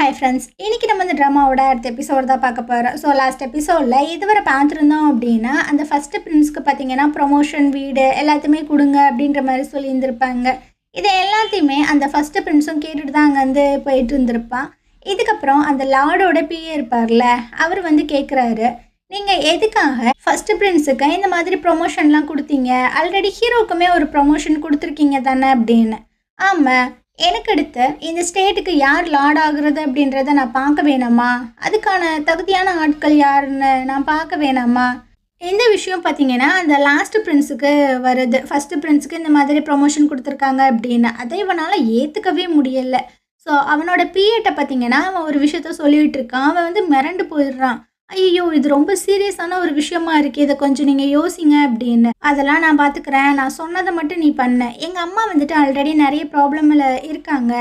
Hi friends, இன்றைக்கி நம்ம இந்த ட்ராமாவோட அடுத்த எபிசோட் தான் பார்க்க போகிறோம். ஸோ லாஸ்ட் எபிசோடில் இதுவரை பார்த்துருந்தோம் அப்படின்னா, அந்த ஃபஸ்ட்டு பிரின்ஸ்க்கு பார்த்தீங்கன்னா ப்ரொமோஷன், வீடு எல்லாத்தையுமே கொடுங்க அப்படின்ற மாதிரி சொல்லியிருந்திருப்பாங்க. இதை எல்லாத்தையுமே அந்த ஃபஸ்ட்டு பிரின்ஸும் கேட்டுட்டு தான் அங்கே வந்து போயிட்டு இருந்திருப்பான். இதுக்கப்புறம் அந்த லார்டோட பிஏ இருப்பார்ல, அவர் வந்து கேட்குறாரு, நீங்கள் எதுக்காக ஃபஸ்ட்டு பிரின்ஸுக்கு இந்த மாதிரி ப்ரொமோஷன்லாம் கொடுத்தீங்க? ஆல்ரெடி ஹீரோக்குமே ஒரு ப்ரொமோஷன் கொடுத்துருக்கீங்க தானே அப்படின்னு. ஆமாம், எனக்கு அடுத்து இந்த ஸ்டேட்டுக்கு யார் லார்ட் ஆகுறது அப்படின்றத நான் பார்க்க வேணாமா? அதுக்கான தகுதியான ஆட்கள் யாருன்னு நான் பார்க்க வேணாமா? இந்த விஷயம் பார்த்தீங்கன்னா அந்த லாஸ்ட்டு பிரின்ஸுக்கு வருது. ஃபஸ்ட்டு பிரின்ஸுக்கு இந்த மாதிரி ப்ரொமோஷன் கொடுத்துருக்காங்க அப்படின்னு அதை இவனால் ஏற்றுக்கவே முடியலை. ஸோ அவனோட பிஏட்டை பார்த்தீங்கன்னா அவன் ஒரு விஷயத்த சொல்லிகிட்டு இருக்கான். அவன் வந்து மிரண்டு போயிடுறான். ஐயோ, இது ரொம்ப சீரியஸான ஒரு விஷயமா இருக்குது, இதை கொஞ்சம் நீங்கள் யோசிங்க அப்படின்னு. அதெல்லாம் நான் பார்த்துக்கிறேன், நான் சொன்னதை மட்டும் நீ பண்ண. எங்கள் அம்மா வந்துட்டு ஆல்ரெடி நிறைய ப்ராப்ளமில் இருக்காங்க.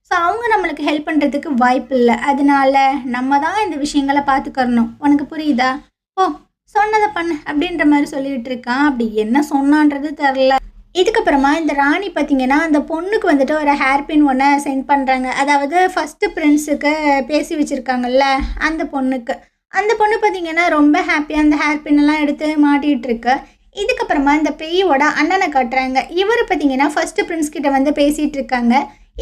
ஸோ அவங்க நம்மளுக்கு ஹெல்ப் பண்ணுறதுக்கு வாய்ப்பு இல்லை. அதனால நம்ம தான் இந்த விஷயங்களை பார்த்துக்கறணும். உனக்கு புரியுதா? ஓ, சொன்னதை பண்ணு அப்படின்ற மாதிரி சொல்லிகிட்டு இருக்கான். அப்படி என்ன சொன்னான்றது தெரில. இதுக்கப்புறமா இந்த ராணி பார்த்தீங்கன்னா அந்த பொண்ணுக்கு வந்துட்டு ஒரு ஹேர்பின் ஒன்று சென்ட் பண்ணுறாங்க. அதாவது ஃபஸ்ட்டு பிரின்ஸுக்கு பேசி வச்சுருக்காங்கல்ல அந்த பொண்ணுக்கு. அந்த பொண்ணு பார்த்தீங்கன்னா ரொம்ப ஹாப்பியாக அந்த ஹேர்பின்னெல்லாம் எடுத்து மாட்டிகிட்டு இருக்கு. இதுக்கப்புறமா இந்த பேயோட அண்ணனை காட்டுறாங்க. இவர் பார்த்தீங்கன்னா ஃபஸ்ட்டு பிரின்ஸ் கிட்ட வந்து பேசிகிட்டு இருக்காங்க.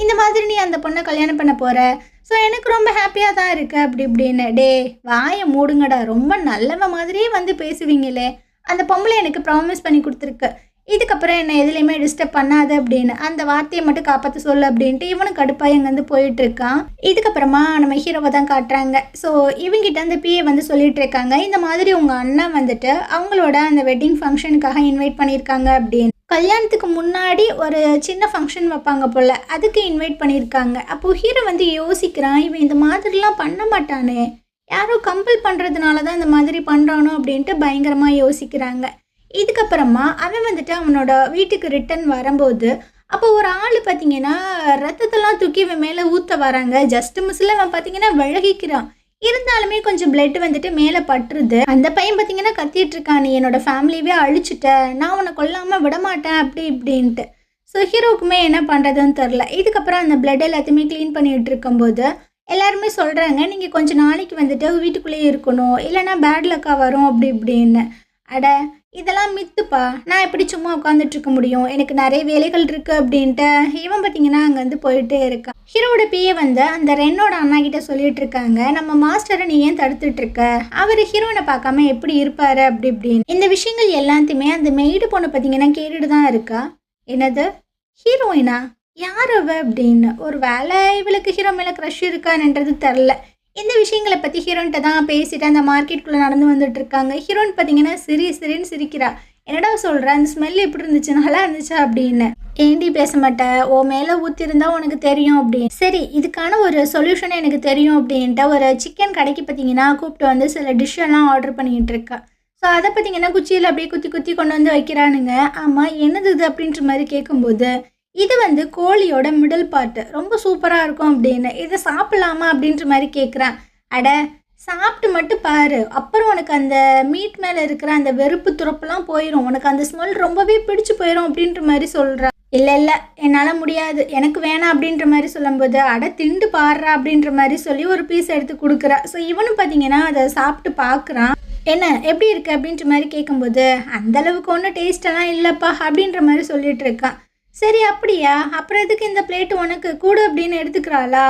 இந்த மாதிரி நீ அந்த பொண்ணை கல்யாணம் பண்ண போகிற, ஸோ எனக்கு ரொம்ப ஹாப்பியாக தான் இருக்குது அப்படி இப்படின்னு. டே வாயை மூடுங்கடா, ரொம்ப நல்லவ மாதிரியே வந்து பேசுவீங்களே. அந்த பொம்பளை எனக்கு ப்ராமிஸ் பண்ணி கொடுத்துருக்கு, இதுக்கப்புறம் என்னை எதுலேயுமே டிஸ்டர்ப் பண்ணாது அப்படின்னு. அந்த வார்த்தையை மட்டும் காப்பாற்ற சொல்லு அப்படின்ட்டு இவனும் கடுப்பாக இங்கேருந்து போயிட்டுருக்கான். இதுக்கப்புறமா நம்ம ஹீரோவை தான் காட்டுறாங்க. ஸோ இவங்கிட்ட அந்த பிஏ வந்து சொல்லிட்டு இருக்காங்க, இந்த மாதிரி உங்கள் அண்ணன் வந்துட்டு அவங்களோட அந்த வெட்டிங் ஃபங்க்ஷனுக்காக இன்வைட் பண்ணியிருக்காங்க அப்படின்னு. கல்யாணத்துக்கு முன்னாடி ஒரு சின்ன ஃபங்க்ஷன் வைப்பாங்க போல், அதுக்கு இன்வைட் பண்ணியிருக்காங்க. அப்போது ஹீரோ வந்து யோசிக்கிறான், இவன் இந்த மாதிரிலாம் பண்ண மாட்டானே, யாரோ கம்பல் பண்ணுறதுனால தான் இந்த மாதிரி பண்ணுறானோ அப்படின்ட்டு பயங்கரமாக யோசிக்கிறாங்க. இதுக்கப்புறமா அவன் வந்துட்டு அவனோட வீட்டுக்கு ரிட்டன் வரும்போது அப்போ ஒரு ஆள் பார்த்தீங்கன்னா ரத்தத்தெல்லாம் தூக்கி இவன் மேலே ஊற்ற வராங்க. ஜஸ்ட் மிஸ்ஸில் அவன் பார்த்தீங்கன்னா விலகிக்கிறான். இருந்தாலுமே கொஞ்சம் பிளட் வந்துட்டு மேலே பட்டுருது. அந்த பையன் பார்த்தீங்கன்னா கத்திட்டு இருக்கான், நீ என்னோட ஃபேமிலியவே அழிச்சிட்ட, நான் உன்னை கொல்லாமல் விடமாட்டேன் அப்படி இப்படின்ட்டு. ஸோ ஹீரோக்குமே என்ன பண்ணுறதுன்னு தெரில. இதுக்கப்புறம் அந்த பிளட் எல்லாத்தையுமே க்ளீன் பண்ணிகிட்டு இருக்கும்போது எல்லாருமே சொல்கிறாங்க, நீங்கள் கொஞ்சம் நாளைக்கு வந்துட்டு வீட்டுக்குள்ளேயே இருக்கணும், இல்லைனா பேட் லக்காக வரும் அப்படி இப்படின்னு. அட இதெல்லாம் மித்துப்பா, நான் எப்படி சும்மா உட்காந்துட்ருக்க முடியும், எனக்கு நிறைய வேலைகள் இருக்குது அப்படின்ட்டு இவன் பார்த்தீங்கன்னா அங்கே வந்து போயிட்டே இருக்கான். ஹீரோட பிஏ வந்து அந்த ரென்னோட அண்ணா கிட்ட சொல்லிட்டு இருக்காங்க, நம்ம மாஸ்டரை நீ ஏன் தடுத்துட்டு இருக்க, அவர் ஹீரோனை பார்க்காம எப்படி இருப்பாரு அப்படி இப்படின்னு. இந்த விஷயங்கள் எல்லாத்தையுமே அந்த மெய்டு பொண்ணு பார்த்தீங்கன்னா கேட்டுட்டு தான் இருக்கா. என்னது ஹீரோயினா, யார் அவ அப்படின்னு. ஒரு வேலை இவளுக்கு ஹீரோ மேலே க்ரஷ் இருக்கான்ன்றது தெரில. இந்த விஷயங்களை பற்றி ஹீரோன்ட்ட தான் பேசிட்டு அந்த மார்க்கெட்டுக்குள்ளே நடந்து வந்துட்டு இருக்காங்க. ஹீரோயின் பார்த்தீங்கன்னா சிரின்னு சிரிக்கிறா. என்னடா சொல்கிற, அந்த ஸ்மெல் எப்படி இருந்துச்சு, நல்லா இருந்துச்சா அப்படின்னு. ஏண்டி பேச மாட்டேன், ஓ மேலே ஊற்றிருந்தா உனக்கு தெரியும் அப்படின்னு. சரி, இதுக்கான ஒரு சொல்யூஷன் எனக்கு தெரியும் அப்படின்ட்டு ஒரு சிக்கன் கடைக்கு பார்த்தீங்கன்னா கூப்பிட்டு வந்து சில டிஷ்ஷெல்லாம் ஆர்டர் பண்ணிகிட்டு இருக்கா. ஸோ அதை பார்த்தீங்கன்னா குச்சியில் அப்படியே குத்தி குத்தி கொண்டு வந்து வைக்கிறானுங்க. ஆமாம், என்னது இது அப்படின்ற மாதிரி கேட்கும்போது, இது வந்து கோழியோட மிடில் பார்ட்டு, ரொம்ப சூப்பராக இருக்கும் அப்படின்னு. இதை சாப்பிட்லாமா அப்படின்ற மாதிரி கேட்குறான். அட சாப்பிட்டு மட்டும் பாரு, அப்புறம் உனக்கு அந்த மீட் மேலே இருக்கிற அந்த வெறுப்பு துறப்பெல்லாம் போயிடும், உனக்கு அந்த ஸ்மெல் ரொம்பவே பிடிச்சி போயிடும் அப்படின்ற மாதிரி சொல்கிறான். இல்லை என்னால் முடியாது, எனக்கு வேணாம் அப்படின்ற மாதிரி சொல்லும்போது, அட திண்டு பாடுறா அப்படின்ற மாதிரி சொல்லி ஒரு பீஸ் எடுத்து கொடுக்குறா. ஸோ இவனும் பார்த்தீங்கன்னா அதை சாப்பிட்டு பார்க்குறான். என்ன எப்படி இருக்குது அப்படின்ற மாதிரி கேட்கும்போது, அந்தளவுக்கு ஒன்றும் டேஸ்டெல்லாம் இல்லைப்பா அப்படின்ற மாதிரி சொல்லிட்டு இருக்கான். சரி அப்படியா, அப்புறம் எதுக்கு இந்த பிளேட்டு உனக்கு கூடு அப்படின்னு எடுத்துக்கிறாளா?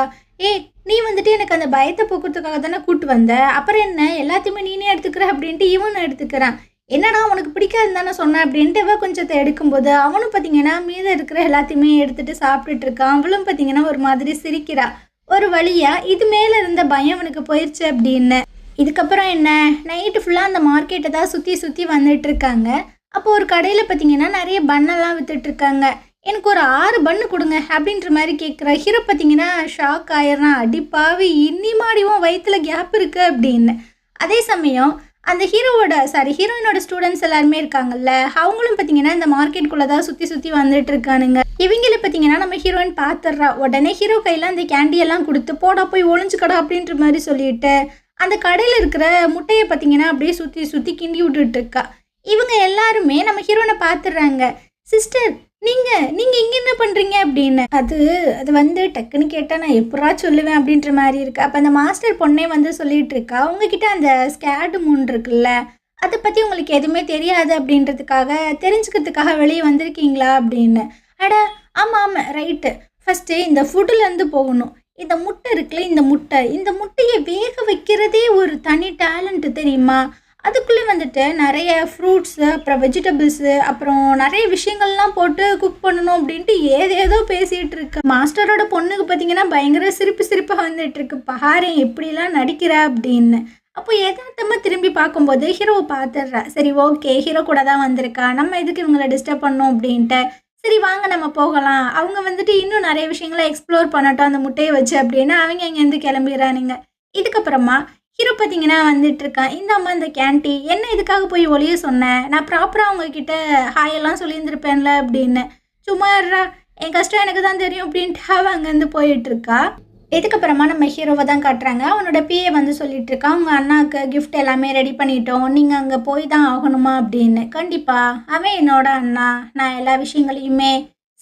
நீ வந்துட்டு எனக்கு அந்த பயத்தை போக்குறதுக்காக தானே கூட்டு வந்த, அப்புறம் என்ன எல்லாத்தையுமே நீனே எடுத்துக்கிற அப்படின்ட்டு இவனும் எடுத்துக்கிறான். என்னடா உனக்கு பிடிக்காதுன்னு தானே சொன்னேன் அப்படின்ட்டு இவ கொஞ்சத்தை எடுக்கும்போது அவனும் பார்த்தீங்கன்னா மீதம் இருக்கிற எல்லாத்தையுமே எடுத்துகிட்டு சாப்பிட்டுட்டு இருக்கான். அவளும் பார்த்தீங்கன்னா ஒரு மாதிரி சிரிக்கிறா. ஒரு வழியாக இது மேலே இருந்த பயம் அவனுக்கு போயிடுச்சு அப்படின்னு. இதுக்கப்புறம் என்ன, நைட்டு ஃபுல்லாக அந்த மார்க்கெட்டை தான் சுற்றி வந்துட்டு இருக்காங்க. அப்போ ஒரு கடையில் பார்த்தீங்கன்னா நிறைய பண்ணெல்லாம் விற்றுட்ருக்காங்க. எனக்கு ஒரு 6 பண்ணு கொடுங்க அப்படின்ற மாதிரி கேட்குற. ஹீரோ பார்த்தீங்கன்னா ஷாக் ஆயிடுறான். அடிப்பாவி, இன்னி மாடிவும் வயிற்றுல கேப் இருக்குது அப்படின்னு. அதே சமயம் அந்த ஹீரோயினோட ஸ்டூடெண்ட்ஸ் எல்லாருமே இருக்காங்கல்ல, அவங்களும் பார்த்தீங்கன்னா இந்த மார்க்கெட்டுக்குள்ளே தான் சுற்றி வந்துட்டு இருக்கானுங்க. இவங்கள பார்த்தீங்கன்னா நம்ம ஹீரோயின் பார்த்துட்றா. உடனே ஹீரோ கையில் அந்த கேண்டியெல்லாம் கொடுத்து போடா போய் ஒளிஞ்சுக்கடா அப்படின்ற மாதிரி சொல்லிட்டு அந்த கடையில் இருக்கிற முட்டையை பார்த்தீங்கன்னா அப்படியே சுற்றி கிண்டி விட்டுட்டு இருக்கா. இவங்க எல்லாருமே நம்ம ஹீரோனை பார்த்துடுறாங்க. சிஸ்டர், நீங்க நீங்க இங்க என்ன பண்றீங்க அப்படின்னு. அது அது வந்து டக்குன்னு கேட்டா நான் எப்புட்றா சொல்லுவேன் அப்படின்ற மாரி இருக்கு. அப்ப அந்த மாஸ்டர் பொண்ணே வந்து சொல்லிட்டு இருக்கா, உங்ககிட்ட அந்த ஸ்கேடு மூன் இருக்குல்ல, அத பத்தி உங்களுக்கு எதுவுமே தெரியாது அப்படின்றதுக்காக, தெரிஞ்சுக்கிறதுக்காக வெளிய வந்திருக்கீங்களா அப்படின்னு. அட ஆமா, ஆமா. ரைட்டு. ஃபர்ஸ்ட்டு இந்த ஃபுட்டுலேருந்து போகணும். இந்த முட்டை இருக்குல்ல, இந்த முட்டைய வேக வைக்கிறதே ஒரு தனி டேலண்ட் தெரியுமா? அதுக்குள்ளே வந்துட்டு நெறைய ஃப்ரூட்ஸு, அப்புறம் வெஜிடபிள்ஸு, அப்புறம் நெறைய விஷயங்கள்லாம் போட்டு குக் பண்ணணும் அப்படின்ட்டு ஏதேதோ பேசிட்டு இருக்கு. மாஸ்டரோட பொண்ணுக்கு பார்த்தீங்கன்னா, பயங்கர சிரிப்பு சிரிப்பா வந்துட்டுருக்கு. பாரேன் எப்படிலாம் நடிக்கிறா அப்படின்னு. அப்போ எதார்த்தமா திரும்பி பார்க்கும்போது ஹீரோவ பார்த்துடுறா. சரி ஓகே, ஹீரோ கூட தான் வந்திருக்கா. நம்ம எதுக்கு இவங்கள டிஸ்டர்ப் பண்ணணும் அப்படின்ட்டு. சரி வாங்க நம்ம போகலாம். அவங்க வந்துட்டு இன்னும் நெறைய விஷயங்கள எக்ஸ்ப்ளோர் பண்ணட்டும் அந்த முட்டைய வச்சு அப்படின்னு அவங்க இங்கேருந்து கிளம்பிறானுங்க. இதுக்கப்புறமா ஹீரோ பார்த்தீங்கன்னா வந்துட்டுருக்கான். இந்தாம்மா இந்த கேன்டி. என்ன இதுக்காக போய் ஒளிய சொன்னேன்? நான் ப்ராப்பரா உங்ககிட்ட ஹாய் எல்லாம் சொல்லியிருந்திருப்பேன்ல அப்படின்னு. சும்மா இருடா, என் கஷ்டம் எனக்கு தான் தெரியும் அப்படின்ட்டு அவ அங்கேருந்து போயிட்டுருக்கா. இதுக்கப்புறமா நம்ம ஹீரோவை தான் காட்டுறாங்க. அவனோட பிஏ வந்து சொல்லிட்டு இருக்கான், உங்கள் அண்ணாவுக்கு கிஃப்ட் எல்லாமே ரெடி பண்ணிட்டோம், நீங்கள் அங்கே போய் தான் ஆகணுமா அப்படின்னு. கண்டிப்பாக அவன் என்னோட அண்ணா, நான் எல்லா விஷயங்களையுமே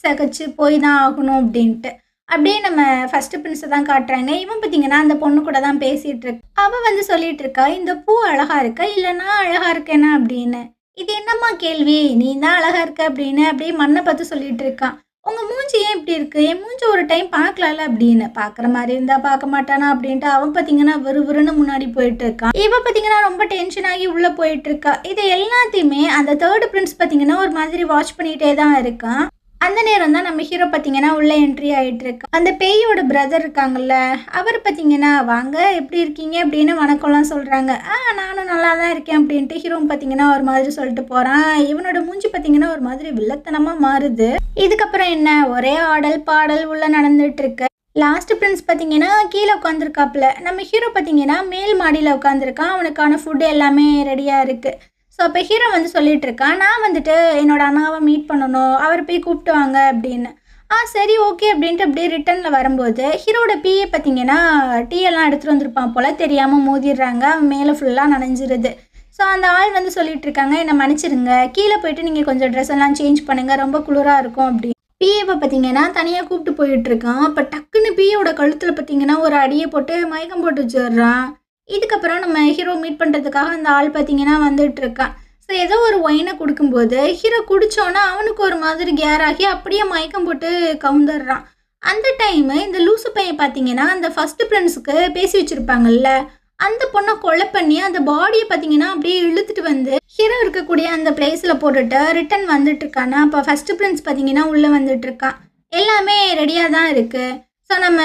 சகிச்சு போய் தான் ஆகணும் அப்படின்ட்டு. அப்படியே நம்ம ஃபர்ஸ்ட் பிரின்ஸை தான் காட்டுறாங்க. இவன் பார்த்தீங்கன்னா அந்த பொண்ணு கூட தான் பேசிகிட்டு இருக்கு. அவள் வந்து சொல்லிட்டு இருக்கா, இந்த பூ அழகா இருக்கா இல்லை நான் அழகா இருக்கேனா அப்படின்னு. இது என்னம்மா கேள்வி, நீ தான் அழகா இருக்க அப்படின்னு அப்படியே மண்ணை பார்த்து சொல்லிட்டு இருக்கான். உங்க மூஞ்சி ஏன் இப்படி இருக்கு? என் மூஞ்சி ஒரு டைம் பார்க்கலாம்ல அப்படின்னு. பார்க்குற மாதிரி இருந்தா பார்க்க மாட்டானா அப்படின்ட்டு அவன் பார்த்தீங்கன்னா விறுவிறுன்னு முன்னாடி போயிட்டு இருக்கான். இவ பார்த்தீங்கன்னா ரொம்ப டென்ஷன் ஆகி உள்ள போயிட்டு இருக்கா. இது எல்லாத்தையுமே அந்த தேர்ட் பிரின்ஸ் பார்த்தீங்கன்னா ஒரு மாதிரி வாட்ச் பண்ணிட்டே தான் இருக்கான். அந்த நேரம் தான் நம்ம ஹீரோ பார்த்தீங்கன்னா உள்ள என்ட்ரி ஆயிட்டு இருக்கு. அந்த பேயோட பிரதர் இருக்காங்கல்ல, அவர் பார்த்தீங்கன்னா வாங்க எப்படி இருக்கீங்க அப்படின்னு வணக்கம்லாம் சொல்றாங்க. நானும் நல்லா தான் இருக்கேன் அப்படின்ட்டு ஹீரோ பார்த்தீங்கன்னா ஒரு மாதிரி சொல்லிட்டு போறான். இவனோட மூஞ்சி பார்த்தீங்கன்னா ஒரு மாதிரி வில்லத்தனமா மாறுது. இதுக்கப்புறம் என்ன, ஒரே ஆடல் பாடல் உள்ள நடந்துட்டு இருக்கு. லாஸ்ட் பிரின்ஸ் பார்த்தீங்கன்னா கீழே உட்காந்துருக்காப்புல. நம்ம ஹீரோ பார்த்தீங்கன்னா மேல் மாடியில் உட்காந்துருக்கான். அவனுக்கான ஃபுட்டு எல்லாமே ரெடியாக இருக்கு. ஸோ அப்போ ஹீரோ வந்து சொல்லிட்டு இருக்கான், நான் வந்துட்டு என்னோட அண்ணாவை மீட் பண்ணணும், அவர் போய் கூப்பிட்டு வாங்க அப்படின்னு. சரி ஓகே அப்படின்ட்டு அப்படியே ரிட்டனில் வரும்போது ஹீரோட பிஏ பார்த்தீங்கன்னா டீ எல்லாம் எடுத்துகிட்டு வந்திருப்பான் போல், தெரியாமல் மோதிடுறாங்க. அவன் மேலே ஃபுல்லாக நனைஞ்சிருது. ஸோ அந்த ஆள் வந்து சொல்லிட்டு இருக்காங்க, என்னை மன்னிச்சிருங்க, கீழே போயிட்டு நீங்கள் கொஞ்சம் ட்ரெஸ் எல்லாம் சேஞ்ச் பண்ணுங்கள், ரொம்ப குளிராக இருக்கும் அப்படின்னு. பிஏவை பார்த்தீங்கன்னா தனியாக கூப்பிட்டு போயிட்டுருக்கான். அப்போ டக்குன்னு பிஏவோட கழுத்தில் பார்த்தீங்கன்னா ஒரு அடியை போட்டு மயக்கம் போட்டு வச்சிடுறான். இதுக்கப்புறம் நம்ம ஹீரோ மீட் பண்ணுறதுக்காக அந்த ஆள் பார்த்தீங்கன்னா வந்துட்டு இருக்கான். ஸோ ஏதோ ஒரு ஒயினை கொடுக்கும்போது ஹீரோ குடித்தோன்னா அவனுக்கு ஒரு மாதிரி கேர் ஆகி அப்படியே மயக்கம் போட்டு கவுந்துடுறான். அந்த டைமு இந்த லூசு பையன் பார்த்தீங்கன்னா அந்த ஃபர்ஸ்ட் பிரின்ஸுக்கு பேசி வச்சுருப்பாங்கல்ல, அந்த பொண்ணை கொலை பண்ணி அந்த பாடியை பார்த்தீங்கன்னா அப்படியே இழுத்துட்டு வந்து ஹீரோ இருக்கக்கூடிய அந்த பிளேஸில் போட்டுட்டு ரிட்டன் வந்துட்டு இருக்கானா. அப்போ ஃபர்ஸ்ட் பிரின்ஸ் பார்த்தீங்கன்னா உள்ளே வந்துட்டு இருக்கான். எல்லாமே ரெடியாக தான் இருக்குது, ஸோ நம்ம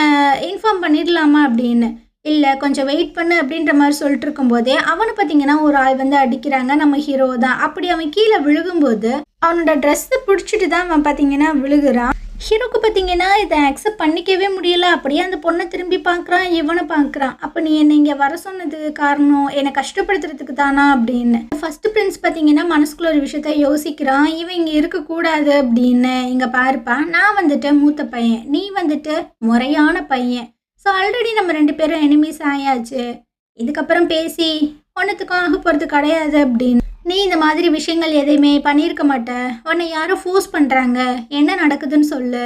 இன்ஃபார்ம் பண்ணிடலாமா அப்படின்னு. இல்லை கொஞ்சம் வெயிட் பண்ணு அப்படின்ற மாதிரி சொல்லிட்டு இருக்கும்போதே அவனை பார்த்தீங்கன்னா ஒரு ஆள் வந்து அடிக்கிறாங்க. நம்ம ஹீரோ தான். அப்படி அவன் கீழே விழுகும்போது அவனோட ட்ரெஸ்ஸை பிடிச்சிட்டு தான் அவன் பார்த்தீங்கன்னா விழுகுறான். ஹீரோக்கு பார்த்தீங்கன்னா இதை அக்செப்ட் பண்ணிக்கவே முடியல. அப்படியே அந்த பொண்ணை திரும்பி பார்க்குறான், இவனை பார்க்குறான். அப்போ நீ என்னை இங்கே வர சொன்னது காரணம் என்னை கஷ்டப்படுத்துறதுக்கு தானா அப்படின்னு. ஃபர்ஸ்ட் பிரின்ஸ் பார்த்தீங்கன்னா மனசுக்குள்ள ஒரு விஷயத்த யோசிக்கிறான், இவன் இங்கே இருக்கக்கூடாது அப்படின்னு. இங்கே பாருப்பா, நான் வந்துட்டு மூத்த பையன், நீ வந்துட்டு முறையான பையன். ஸோ ஆல்ரெடி நம்ம 2 பேரும் எனிமீஸ் ஆயாச்சு. இதுக்கப்புறம் பேசி ஒன்றுத்துக்கும் ஆக போகிறது கிடையாது அப்படின்னு. நீ இந்த மாதிரி விஷயங்கள் எதையுமே பண்ணியிருக்க மாட்ட, உன்னை யாரும் ஃபோர்ஸ் பண்ணுறாங்க, என்ன நடக்குதுன்னு சொல்லு,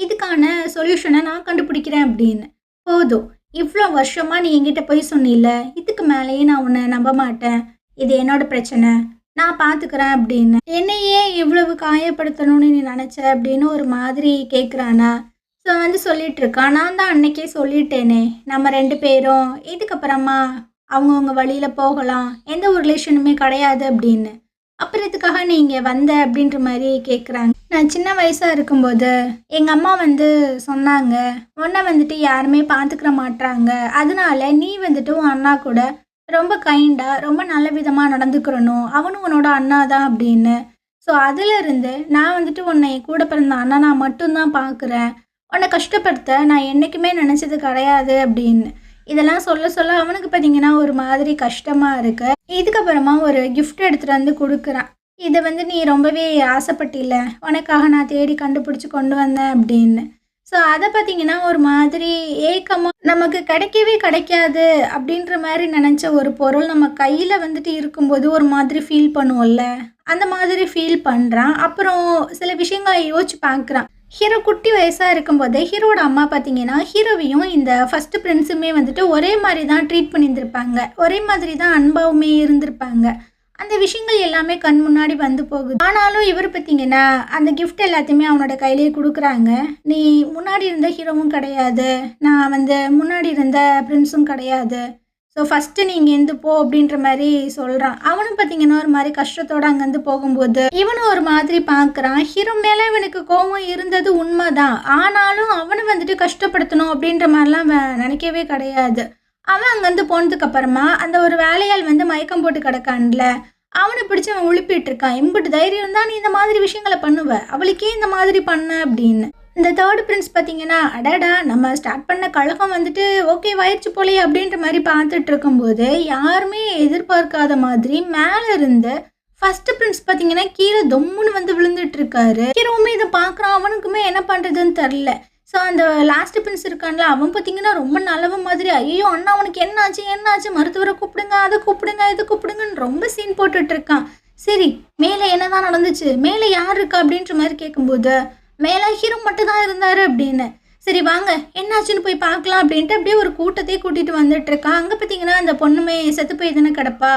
இதுக்கான சொல்யூஷனை நான் கண்டுபிடிக்கிறேன் அப்படின்னு. போதும், இவ்வளோ வருஷமாக நீ என்கிட்ட போய் சொன்னில்ல, இதுக்கு மேலேயே நான் உன்னை நம்ப மாட்டேன், இது என்னோட பிரச்சனை, நான் பார்த்துக்கிறேன் அப்படின்னு. என்னையே இவ்வளவு காயப்படுத்தணும்னு நீ நினச்ச அப்படின்னு ஒரு மாதிரி கேட்குறானா. ஸோ வந்து சொல்லிட்டு இருக்கான், நான் தான் அன்னைக்கே சொல்லிட்டேனே, நம்ம 2 பேரும் இதுக்கப்புறமா அவங்கவுங்க வழியில் போகலாம், எந்த ஒரு ரிலேஷனுமே கிடையாது அப்படின்னு. அப்புறம் இதுக்காக நீ இங்கே வந்த அப்படின்ற மாதிரி கேட்குறாங்க. நான் சின்ன வயசாக இருக்கும்போது எங்கள் அம்மா வந்து சொன்னாங்க, உன்னை வந்துட்டு யாருமே பார்த்துக்கிற மாட்டாங்க, அதனால நீ வந்துட்டு உன் அண்ணா கூட ரொம்ப கைண்டாக ரொம்ப நல்ல விதமாக நடந்துக்கிறணும், அவனும் உன்னோட அண்ணா தான் அப்படின்னு. ஸோ அதிலிருந்து நான் வந்துட்டு உன்னை கூட பிறந்த அண்ணா நான் மட்டும்தான் பார்க்குறேன், உன்னை கஷ்டப்படுத்த நான் என்றைக்குமே நினச்சது கிடையாது அப்படின்னு. இதெல்லாம் சொல்ல சொல்ல அவனுக்கு பார்த்தீங்கன்னா ஒரு மாதிரி கஷ்டமாக இருக்கு. இதுக்கப்புறமா ஒரு கிஃப்ட் எடுத்துகிட்டு வந்து கொடுக்குறான். இதை வந்து நீ ரொம்பவே ஆசைப்பட்டில்ல, உனக்காக நான் தேடி கண்டுபிடிச்சி கொண்டு வந்தேன் அப்படின்னு. ஸோ அதை பார்த்தீங்கன்னா ஒரு மாதிரி ஏக்கமாக நமக்கு கிடைக்கவே கிடைக்காது அப்படின்ற மாதிரி நினச்ச ஒரு பொருள் நம்ம கையில் வந்துட்டு இருக்கும்போது ஒரு மாதிரி ஃபீல் பண்ணுவோம்ல, அந்த மாதிரி ஃபீல் பண்ணுறான். அப்புறம் சில விஷயங்களை யோசிச்சு பார்க்குறான். ஹீரோ குட்டி வயசாக இருக்கும்போது ஹீரோட அம்மா பார்த்தீங்கன்னா ஹீரோவையும் இந்த ஃபர்ஸ்ட் பிரின்ஸுமே வந்துட்டு ஒரே மாதிரி தான் ட்ரீட் பண்ணியிருந்திருப்பாங்க, ஒரே மாதிரி தான் அன்பாவுமே இருந்திருப்பாங்க. அந்த விஷயங்கள் எல்லாமே கண் முன்னாடி வந்து போகுது. ஆனாலும் இவர் பார்த்தீங்கன்னா அந்த கிஃப்ட் எல்லாத்தையுமே அவனோட கையிலேயே கொடுக்குறாங்க. நீ முன்னாடி இருந்த ஹீரோவும் கிடையாது, நான் வந்து முன்னாடி இருந்த பிரின்ஸும் கிடையாது, ஸோ ஃபஸ்ட்டு நீ இங்கேருந்து போ அப்படின்ற மாதிரி சொல்கிறான். அவனும் பார்த்தீங்கன்னா ஒரு மாதிரி கஷ்டத்தோடு அங்கேருந்து போகும்போது இவனும் ஒரு மாதிரி பார்க்குறான். ஹீரோ மேலே இவனுக்கு கோபம் இருந்தது உண்மைதான், ஆனாலும் அவனை வந்துட்டு கஷ்டப்படுத்தணும் அப்படின்ற மாதிரிலாம் நினைக்கவே கிடையாது. அவன் அங்கேருந்து போனதுக்கு அப்புறமா அந்த ஒரு வேலையால் வந்து மயக்கம் போட்டு கிடக்கான்ல, அவனை பிடிச்சி அவன் உழுப்பிட்டு இருக்கான். எம்பிட்டு தைரியம் தான் நீ இந்த மாதிரி விஷயங்களை பண்ணுவ, அவளுக்கே இந்த மாதிரி பண்ண அப்படின்னு. இந்த தேர்ட் பிரின்ஸ் பார்த்தீங்கன்னா அடடா நம்ம ஸ்டார்ட் பண்ண கழகம் வந்துட்டு ஓகே வாயிடுச்சு போலே அப்படின்ற மாதிரி பார்த்துட்டு இருக்கும்போது யாருமே எதிர்பார்க்காத மாதிரி மேலே இருந்து ஃபர்ஸ்ட் பிரின்ஸ் பார்த்தீங்கன்னா கீழே தொம்முன்னு வந்து விழுந்துட்டு இருக்காரு. ஹீரோவுமே இதை பார்க்குறான், அவனுக்குமே என்ன பண்ணுறதுன்னு தெரில. ஸோ அந்த லாஸ்ட் பிரின்ஸ் இருக்கான்ல, அவன் பார்த்தீங்கன்னா ரொம்ப நல்லவ மாதிரி ஐயோ அண்ணா அவனுக்கு என்னாச்சு மருத்துவரை கூப்பிடுங்க, அதை கூப்பிடுங்க, இதை கூப்பிடுங்கன்னு ரொம்ப சீன் போட்டுட்டு இருக்கான். சரி மேலே என்னதான் நடந்துச்சு, மேலே யார் இருக்கா அப்படின்ற மாதிரி கேட்கும்போது மேலே ஹீரோ மட்டும் தான் இருந்தார் அப்படின்னு. சரி வாங்க என்னாச்சுன்னு போய் பார்க்கலாம் அப்படின்ட்டு அப்படியே ஒரு கூட்டத்தையே கூட்டிகிட்டு வந்துட்டு இருக்கான். அங்கே பார்த்தீங்கன்னா அந்த பொண்ணுமே செத்து போய் தானே கிடப்பா.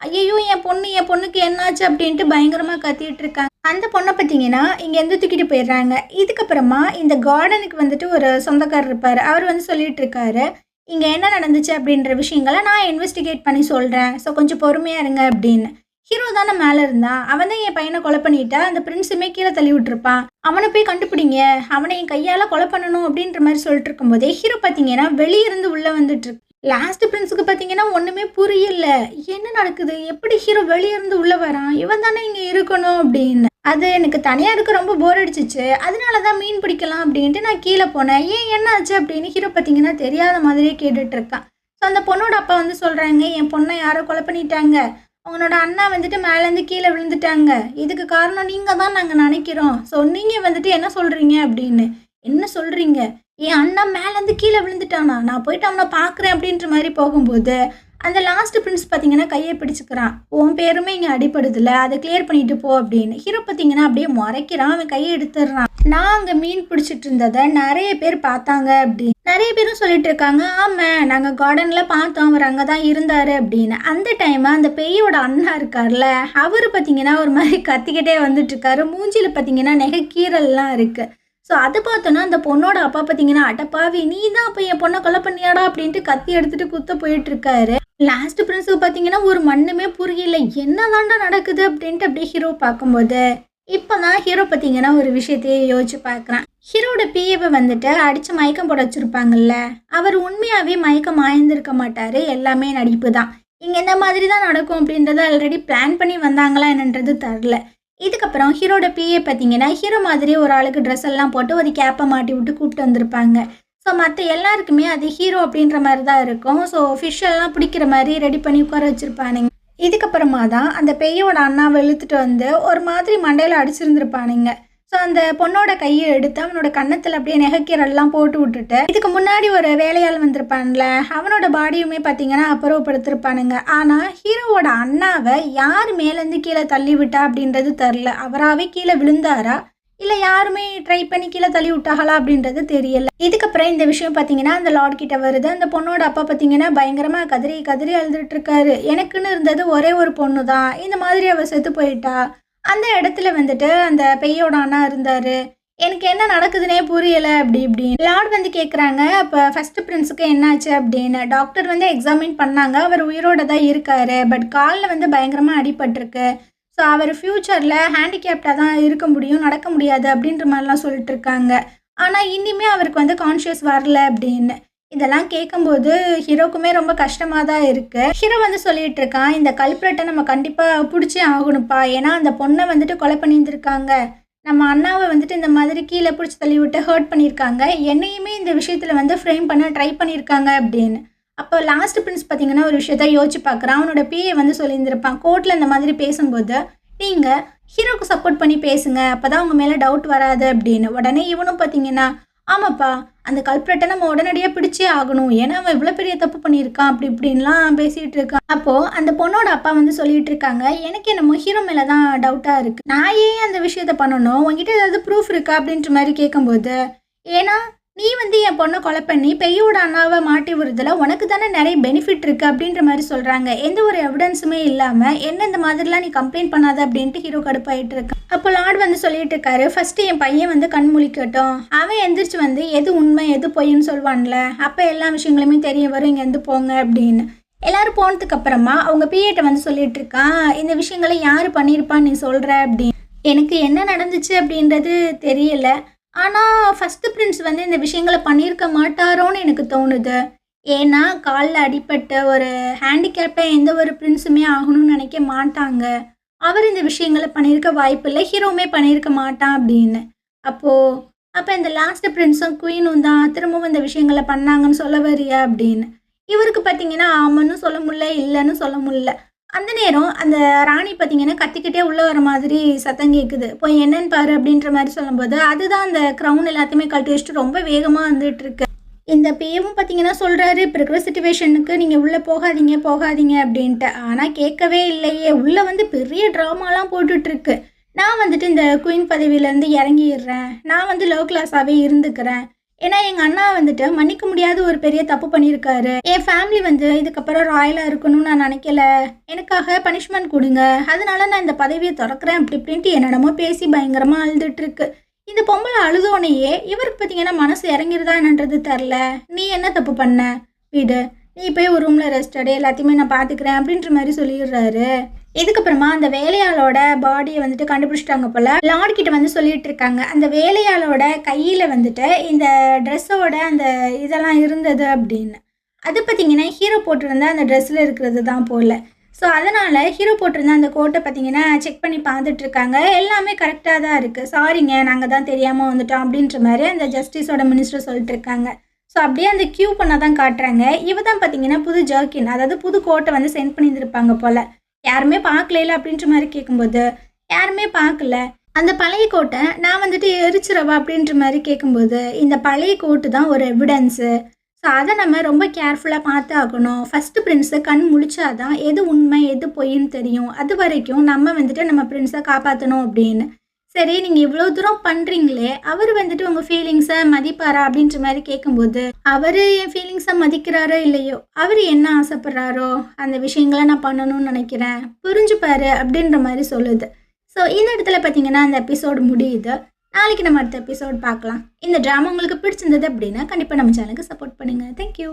ஐயோ என் பொண்ணுக்கு என்னாச்சு அப்படின்ட்டு பயங்கரமாக கத்திட்டு இருக்காங்க. அந்த பொண்ணை பார்த்தீங்கன்னா இங்கேருந்து தூக்கிட்டு போயிடுறாங்க. இதுக்கப்புறமா இந்த கார்டனுக்கு வந்துட்டு ஒரு சொந்தக்காரர் இருப்பார். அவர் வந்து சொல்லிட்டு இருக்காரு, இங்கே என்ன நடந்துச்சு அப்படின்ற விஷயங்களை நான் இன்வெஸ்டிகேட் பண்ணி சொல்கிறேன், ஸோ கொஞ்சம் பொறுமையாக இருங்க அப்படின்னு. ஹீரோ தானே மேலே இருந்தான், அவன் தான் என் பையனை கொலை பண்ணிட்டா, அந்த பிரின்ஸுமே கீழே தள்ளி விட்டுருப்பான், அவனை போய் கண்டுபிடிங்க, அவனை என் கையால் கொலை பண்ணணும் அப்படின்ற மாதிரி சொல்லிட்டு இருக்கும்போதே ஹீரோ பார்த்தீங்கன்னா வெளியிருந்து உள்ளே வந்துட்டு இருக்கு. லாஸ்ட் பிரின்ஸுக்கு பார்த்தீங்கன்னா ஒன்றுமே புரியல, என்ன நடக்குது, எப்படி ஹீரோ வெளியிருந்து உள்ளே வரான், இவன் தானே இங்கே இருக்கணும் அப்படின்னு. அது எனக்கு தனியாக இருக்க ரொம்ப போர் அடிச்சிச்சு, அதனால தான் மீன் பிடிக்கலாம் அப்படின்ட்டு நான் கீழே போனேன், ஏன் என்ன ஆச்சு அப்படின்னு ஹீரோ பார்த்தீங்கன்னா தெரியாத மாதிரியே கேட்டுட்டு இருக்கான். ஸோ அந்த பொண்ணோட அப்பா வந்து சொல்கிறாங்க, என் பொண்ணை யாரோ கொலை பண்ணிட்டாங்க, அவனோட அண்ணா வந்துட்டு மேலேருந்து கீழே விழுந்துட்டாங்க, இதுக்கு காரணம் நீங்கள் தான் நாங்கள் நினைக்கிறோம், ஸோ நீங்கள் வந்துட்டு என்ன சொல்கிறீங்க அப்படின்னு. என்ன சொல்கிறீங்க, என் அண்ணா மேலேருந்து கீழே விழுந்துட்டானா, நான் போயிட்டு அவனை பார்க்குறேன் அப்படின்ற மாதிரி போகும்போது அந்த லாஸ்ட் பிரின்ஸ் பார்த்தீங்கன்னா கையை பிடிச்சிக்கிறான். உன் பேருமே இங்கே அடிப்படுதில்ல, அதை கிளியர் பண்ணிட்டு போ அப்படின்னு. ஹீரோ பார்த்தீங்கன்னா அப்படியே முறைக்கிறான், அவன் கையை எடுத்துடுறான். நான் அங்கே மீன் பிடிச்சிட்டு இருந்ததை நிறைய பேர் பார்த்தாங்க அப்படி நிறைய பேரும் சொல்லிட்டு இருக்காங்க, ஆமாம் நாங்கள் கார்டனில் பார்த்தோம், அவர் அங்கே தான் இருந்தார் அப்படின்னு. அந்த டைம் அந்த பேயோட அண்ணா இருக்கார்ல, அவர் பார்த்தீங்கன்னா ஒரு மாதிரி கத்திக்கிட்டே வந்துட்டு இருக்காரு, மூஞ்சியில் பார்த்தீங்கன்னா நெகைக்கீரல்லாம் இருக்குது. ஸோ அதை பார்த்தோன்னா அந்த பொண்ணோட அப்பா பார்த்தீங்கன்னா அடப்பாவி நீ தான் அப்போ என் பொண்ணை கொலை பண்ணியாடா அப்படின்ட்டு கத்தி எடுத்துகிட்டு குத்த போயிட்டுருக்காரு. லாஸ்ட் பிரின்ஸுக்கு பார்த்தீங்கன்னா ஒரு மண்ணுமே புரியல, என்ன தாண்டா நடக்குது அப்படின்ட்டு அப்படியே ஹீரோ பார்க்கும்போது இப்போ தான் ஹீரோ பார்த்தீங்கன்னா ஒரு விஷயத்தையே யோசிச்சு பார்க்குறான். ஹீரோட பிஏவை வந்துட்டு அடித்து மயக்கம் போட வச்சுருப்பாங்கல்ல, அவர் உண்மையாகவே மயக்கம் ஆய்ந்திருக்க மாட்டார், எல்லாமே நடிப்பு தான். இங்கே இந்த மாதிரி தான் நடக்கும் அப்படின்றத ஆல்ரெடி பிளான் பண்ணி வந்தாங்களா என்னன்றது தெரில. இதுக்கப்புறம் ஹீரோட பிஏ பார்த்தீங்கன்னா ஹீரோ மாதிரி ஒரு ஆளுக்கு ட்ரெஸ் எல்லாம் போட்டு ஒரு கேப்பை மாட்டி விட்டு கூப்பிட்டு வந்திருப்பாங்க. ஸோ மற்ற எல்லாருக்குமே அது ஹீரோ அப்படின்ற மாதிரி தான் இருக்கும். ஸோ ஃபிஷ் எல்லாம் பிடிக்கிற மாதிரி ரெடி பண்ணி உட்கார வச்சுருப்பானுங்க. இதுக்கப்புறமா தான் அந்த பெய்யோட அண்ணாவை இழுத்துட்டு வந்து ஒரு மாதிரி மண்டையில் அடிச்சிருந்துருப்பானுங்க. ஸோ அந்த பொண்ணோட கையை எடுத்து அவனோட கன்னத்தில் அப்படியே நெகைக்கீரெல்லாம் போட்டு விட்டுட்டு இதுக்கு முன்னாடி ஒரு வேலையால் வந்திருப்பான்ல, அவனோட பாடியுமே பார்த்தீங்கன்னா அப்புறப்படுத்திருப்பானுங்க. ஆனால் ஹீரோவோட அண்ணாவை யார் மேலேருந்து கீழே தள்ளி விட்டா அப்படின்றது தெரில, அவராகவே கீழே விழுந்தாரா இல்லை யாருமே ட்ரை பண்ணி கீழே தள்ளி விட்டாங்களா அப்படின்றது தெரியல. இதுக்கப்புறம் இந்த விஷயம் பார்த்தீங்கன்னா அந்த லார்ட் கிட்ட வருது. அந்த பொண்ணோட அப்பா பார்த்தீங்கன்னா பயங்கரமாக கதறி அழுதுட்டு இருக்காரு. எனக்குன்னு இருந்தது ஒரே ஒரு பொண்ணு தான், இந்த மாதிரி அவள் செத்து போயிட்டா. அந்த இடத்துல வந்துட்டு அந்த பெய்யோட அண்ணா இருந்தார், எனக்கு என்ன நடக்குதுன்னே புரியலை அப்படி இப்படின்னு லார்ட் வந்து கேட்குறாங்க. அப்போ ஃபஸ்ட்டு பிரின்ஸுக்கு என்னாச்சு அப்படின்னு டாக்டர் வந்து எக்ஸாமின் பண்ணாங்க, அவர் உயிரோட தான் இருக்கார், பட் காலில் வந்து பயங்கரமாக அடிபட்டிருக்கு, ஸோ அவர் ஃப்யூச்சரில் ஹேண்டிகேப்டாக தான் இருக்க முடியும், நடக்க முடியாது அப்படின்ற மாதிரிலாம் சொல்லிட்டு இருக்காங்க. ஆனால் இன்னிமே அவருக்கு வந்து கான்ஷியஸ் வரல அப்படின்னு. இதெல்லாம் கேட்கும்போது ஹீரோக்குமே ரொம்ப கஷ்டமாக தான் இருக்குது. ஹீரோ வந்து சொல்லிட்டு இருக்கான், இந்த கல்பிரட்டை நம்ம கண்டிப்பாக பிடிச்சே ஆகணும்ப்பா, ஏன்னா அந்த பொண்ணை வந்துட்டு கொலை பண்ணியிருந்துருக்காங்க, நம்ம அண்ணாவை வந்துட்டு இந்த மாதிரி கீழே பிடிச்சி தள்ளி விட்டு ஹர்ட் பண்ணியிருக்காங்க, என்னையுமே இந்த விஷயத்தில் வந்து ஃப்ரேம் பண்ண ட்ரை பண்ணியிருக்காங்க அப்படின்னு. அப்போ லாஸ்ட் பிரின்ஸ் பார்த்தீங்கன்னா ஒரு விஷயத்த யோசிச்சு பார்க்குறான். அவனோட பிஏ வந்து சொல்லியிருந்திருப்பான், கோர்ட்டில் இந்த மாதிரி பேசும்போது நீங்கள் ஹீரோக்கு சப்போர்ட் பண்ணி பேசுங்க, அப்போ தான் உங்கள் மேலே டவுட் வராது அப்படின்னு. உடனே இவனும் பார்த்தீங்கன்னா ஆமாப்பா, அந்த கல்ப்ரட்ட நம்ம உடனடியா பிடிச்சே ஆகணும். ஏன்னா, அவன் இவ்ளோ பெரிய தப்பு பண்ணியிருக்கான். அப்படி இப்படின்லாம் பேசிட்டு இருக்கான். அப்போ அந்த பொண்ணோட அப்பா வந்து சொல்லிட்டு இருக்காங்க, "எனக்கு என்னமோ ஹீரோ மேல தான் டவுட்டா இருக்கு. நான் ஏன் அந்த விஷயத்த பண்ணணும்? உன்கிட்ட ஏதாவது ப்ரூஃப் இருக்கா?" அப்படின்ற மாரி கேட்கும்போது, "ஏன்னா, நீ வந்து என் பொண்ண கொலை பண்ணி பெய்யோட அண்ணாவ மாட்டி விடுறதுல உனக்கு தானே நெறைய பெனிஃபிட் இருக்கு." அப்படின்ற மாரி சொல்றாங்க. எந்த ஒரு எவிடன்ஸுமே இல்லாம, "என்ன இந்த மாதிரிலாம் நீ கம்ப்ளைண்ட் பண்ணாத." அப்படின்ட்டு ஹீரோ கடுப்பாயிட்டு இருக்கான். அப்போ லார்ட் வந்து சொல்லிட்டு இருக்காரு, "ஃபர்ஸ்ட்டு என் பையன் வந்து கண் முழிக்கட்டும். அவன் எந்திரிச்சு வந்து எது உண்மை, எது பொய்ன்னு சொல்வான்ல. அப்ப எல்லா விஷயங்களுமே தெரிய வரும். இங்கேருந்து போங்க." அப்படின்னு. எல்லாரும் போனதுக்கு அப்புறமா அவங்க பிஏட்ட வந்து சொல்லிட்டு இருக்கான், "இந்த விஷயங்களை யாரு பண்ணியிருப்பான்னு நீ சொல்ற?" அப்படின்னு. எனக்கு என்ன நடந்துச்சு அப்படின்றது தெரியல. ஆனா ஃபர்ஸ்ட் பிரின்ஸ் வந்து இந்த விஷயங்கள பண்ணியிருக்க மாட்டாரோன்னு எனக்கு தோணுது. ஏன்னா, கால்ல அடிபட்ட ஒரு ஹேண்டிகேப்ட்ட எந்த ஒரு பிரின்ஸுமே ஆகணும்னு நினைக்க மாட்டாங்க. அவர் இந்த விஷயங்கள பண்ணியிருக்க வாய்ப்பில்ல. ஹீரோவுமே பண்ணியிருக்க மாட்டான் அப்படின்னு. அப்போ அப்ப இந்த லாஸ்ட் பிரின்ஸும் குயினும் தான் திரும்பவும் இந்த விஷயங்கள பண்ணாங்கன்னு சொல்ல வரியா? அப்படின்னு. இவருக்கு பார்த்தீங்கன்னா, ஆமான்னு சொல்ல முடியல, இல்லன்னு சொல்ல முடியல. அந்த நேரம் அந்த ராணி பார்த்தீங்கன்னா, கத்திக்கிட்டே உள்ள வர மாதிரி சத்தம் கேட்குது. "போய் என்னன்னு பாரு" அப்படின்ற மாரி சொல்லும்போது, அதுதான் அந்த க்ரவுன் எல்லாத்தையுமே கழட்டி வச்சுட்டு ரொம்ப வேகமா வந்துட்டுருக்கு. இந்த பேவும் பார்த்தீங்கன்னா சொல்றாரு, "இப்ப இருக்கிற சிச்சுவேஷனுக்கு நீங்க உள்ள போகாதீங்க, போகாதீங்க" அப்படின்ட்டு. ஆனா கேட்கவே இல்லையே! உள்ள வந்து பெரிய ட்ராமாலாம் போட்டுட்ருக்கு. "நான் வந்துட்டு இந்த குயின் பதவியிலேருந்து இறங்கிர்றேன். நான் வந்து லோ கிளாஸாவே இருந்துக்கிறேன். ஏன்னா எங்க அண்ணா வந்துட்டு மன்னிக்க முடியாத ஒரு பெரிய தப்பு பண்ணியிருக்காரு. என் ஃபேமிலி வந்து இதுக்கப்புறம் ராயலா இருக்கணும்னு நான் நினைக்கல. எனக்காக பனிஷ்மெண்ட் குடுங்க. அதனால நான் இந்த பதவிய தொறக்கிறேன்." அப்படி இப்படின்ட்டு என்னென்னமோ பேசி பயங்கரமா அழுதுட்டுருக்கு. இந்த பொம்பளை அழுதோனையே இவருக்கு பார்த்தீங்கன்னா மனசு இறங்கிருதா என்னன்றது தெரில. "நீ என்ன தப்பு பண்ண? விடு. நீ போய் ஒரு ரூம்ல ரெஸ்ட் எடு. எல்லாத்தையுமே நான் பார்த்துக்கிறேன்." அப்படின்ற மாரி சொல்லிடுறாரு. இதுக்கப்புறமா அந்த வேலையாளோட பாடியை வந்துட்டு கண்டுபிடிச்சிட்டாங்க போல. லார்ட் கிட்ட வந்து சொல்லிட்டு இருக்காங்க, அந்த வேலையாளோட கையில வந்துட்டு இந்த ட்ரெஸ்ஸோட அந்த இதெல்லாம் இருந்தது அப்படின்னு. அது பார்த்தீங்கன்னா ஹீரோ போட்டிருந்த அந்த ட்ரெஸ்ஸில் இருக்கிறது தான் போல. ஸோ அதனால் ஹீரோ போட்டிருந்த அந்த கோட்டை பார்த்தீங்கன்னா செக் பண்ணி பார்த்துட்ருக்காங்க. எல்லாமே கரெக்டாக தான் இருக்குது. "சாரிங்க, நாங்கள் தான் தெரியாமல் வந்துட்டோம்." அப்படின்ற மாதிரி அந்த ஜஸ்டிஸோட மினிஸ்டர் சொல்லிட்டு இருக்காங்க. ஸோ அப்படியே அந்த கியூ பண்ண தான் காட்டுறாங்க. இவ தான் பார்த்தீங்கன்னா புது ஜர்க்கின், அதாவது புது கோட்டை வந்து சென்ட் பண்ணியிருந்திருப்பாங்க போல். யாருமே பார்க்கலைல அப்படின்ற மாதிரி கேட்கும்போது, "யாருமே பார்க்கல. அந்த பழைய கோட்டை நான் வந்துட்டு எரிச்சிடவா?" அப்படின்ற மாதிரி கேட்கும்போது, "இந்த பழைய கோட்டு தான் ஒரு எவிடன்ஸு. ஸோ அதை நம்ம ரொம்ப கேர்ஃபுல்லாக பார்த்து ஆகணும். ஃபஸ்ட்டு பிரின்ஸு கண் முழிச்சாதான் எது உண்மை எது பொய்ன்னு தெரியும். அது வரைக்கும் நம்ம வந்துட்டு நம்ம பிரின்ஸை காப்பாற்றணும்." அப்படின்னு. "சரி, நீங்கள் இவ்வளோ தூரம் பண்ணுறீங்களே, அவர் வந்துட்டு உங்கள் ஃபீலிங்ஸை மதிப்பாரா?" அப்படின்ற மாதிரி கேட்கும்போது, "அவர் என் ஃபீலிங்ஸை மதிக்கிறாரோ இல்லையோ, அவர் என்ன ஆசைப்படுறாரோ அந்த விஷயங்களை நான் பண்ணணும்னு நினைக்கிறேன். புரிஞ்சுப்பாரு." அப்படின்ற மாதிரி சொல்லுது. ஸோ இந்த இடத்துல பார்த்தீங்கன்னா அந்த எபிசோடு முடியுது. நாளைக்கு நம்ம அடுத்த எபிசோட் பார்க்கலாம். இந்த ட்ராமா உங்களுக்கு பிடிச்சிருந்தது அப்படின்னா கண்டிப்பாக நம்ம சேனலுக்கு சப்போர்ட் பண்ணுங்கள். தேங்க்யூ.